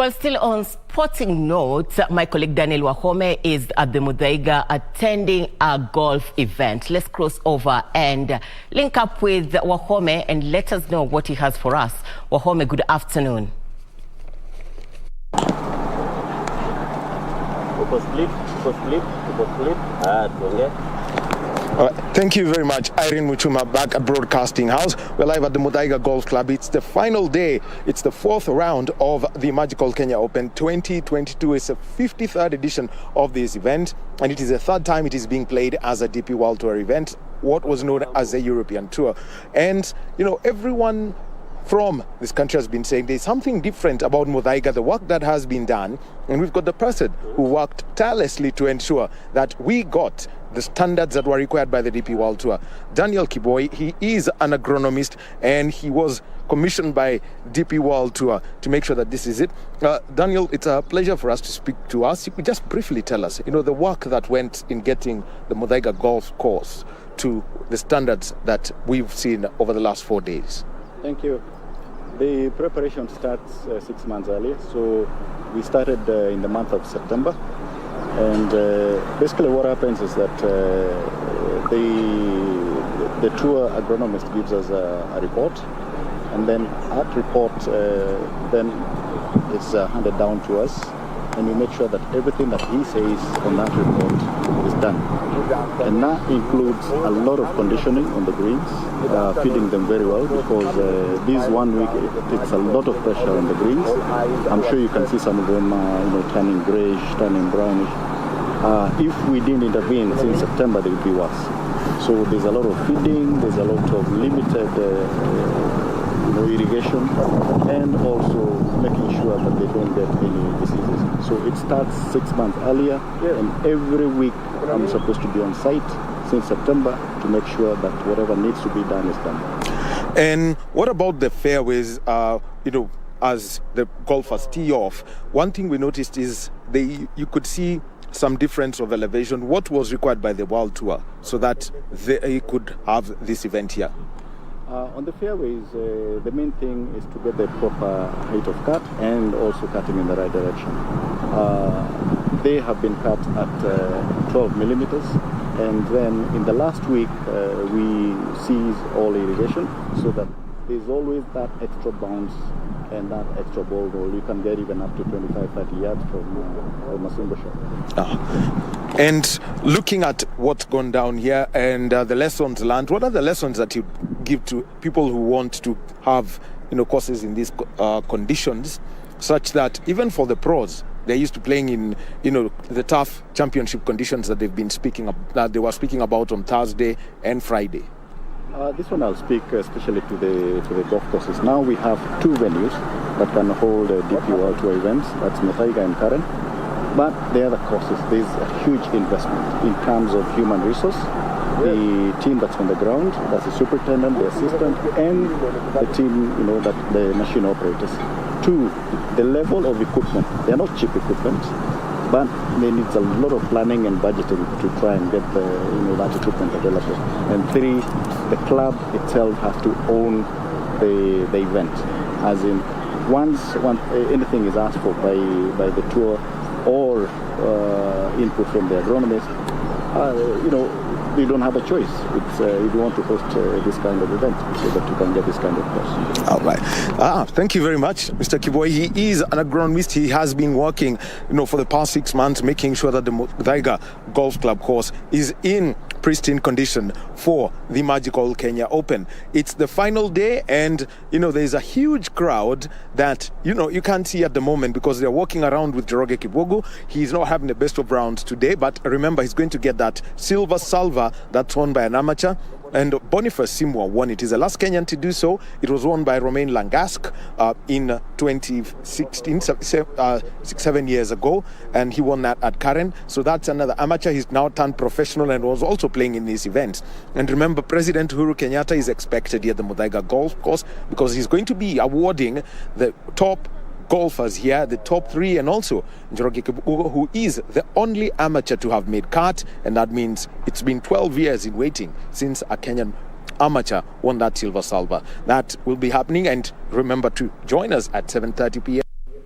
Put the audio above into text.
Well, still on sporting notes, my colleague Daniel Wahome is at the Muthaiga attending a golf event. Let's cross over and link up with Wahome and let us know what he has for us. Wahome, good afternoon. Thank you very much, Irene Muchuma, back at Broadcasting House. We're live at the Muthaiga Golf Club. It's the final day. It's the fourth round of the Magical Kenya Open 2022. It's the 53rd edition of this event, and it is the third time it is being played as a DP World Tour event, what was known as a European Tour. And, you know, everyone from this country has been saying there's something different about Muthaiga, the work that has been done, and we've got the person who worked tirelessly to ensure that we got the standards that were required by the DP World Tour. Daniel Kiboi, he is an agronomist and he was commissioned by DP World Tour to make sure that this is it. Daniel, it's a pleasure for us to speak to us. You could just briefly tell us, you know, the work that went in getting the Muthaiga golf course to the standards that we've seen over the last 4 days. Thank you. The preparation starts 6 months earlier, so we started in the month of September. And basically what happens is that the tour agronomist gives us a report, and then that report then is handed down to us, and we make sure that everything that he says on that report is done. And that includes a lot of conditioning on the greens, feeding them very well, because this 1 week it takes a lot of pressure on the greens. I'm sure you can see some of them turning grayish, turning brownish. If we didn't intervene since September, they would be worse. So there's a lot of feeding, there's a lot of limited irrigation, and also making sure that they don't get any diseases. So it starts 6 months earlier, and every week I'm supposed to be on site since September to make sure that whatever needs to be done is done. And what about the fairways, as the golfers tee off? One thing we noticed is you could see some difference of elevation. What was required by the World Tour so that they could have this event here? On the fairways, the main thing is to get the proper height of cut and also cutting in the right direction. They have been cut at 12 millimeters, and then in the last week we cease all irrigation so that there's always that extra bounce and that extra ball roll. You can get even up to 25-30 yards from a single shot. And looking at what's gone down here and the lessons learned, what are the lessons that you give to people who want to have courses in these conditions, such that even for the pros, they're used to playing in the tough championship conditions that they've been that they were speaking about on Thursday and Friday? This one I'll speak especially to the golf courses. Now we have two venues that can hold DP World Tour events. That's Muthaiga and Karen. But the other courses, there's a huge investment in terms of human resource. The team that's on the ground, that's the superintendent, the assistant, and the team, that the machine operators. Two, the level of equipment. They're not cheap equipment, but they need a lot of planning and budgeting to try and get that equipment available. And three, the club itself has to own the event, as in once anything is asked for by the tour or input from the agronomist, you don't have a choice. If you want to host this kind of event, so that you can get this kind of course. All right. Thank you very much, Mr. Kiboi. He is an agronomist. He has been working, for the past 6 months, making sure that the Muthaiga Golf Club course is in pristine condition for the Magical Kenya Open. It's the final day, and there's a huge crowd that you can't see at the moment because they're walking around with Njoroge Kibogu. He's not having the best of rounds today, but remember, he's going to get that silver salver that's won by an amateur. And Boniface Simwa won it. He's the last Kenyan to do so. It was won by Romain Langasque in 2016, 7 years ago, and he won that at Karen. So that's another amateur. He's now turned professional and was also playing in these events. And remember, President Uhuru Kenyatta is expected here at the Muthaiga Golf Course because he's going to be awarding the top golfers here, the top three, and also Njoroge Kibogu, who is the only amateur to have made cut, and that means it's been 12 years in waiting since a Kenyan amateur won that silver salver. That will be happening, and remember to join us at 7:30 p.m.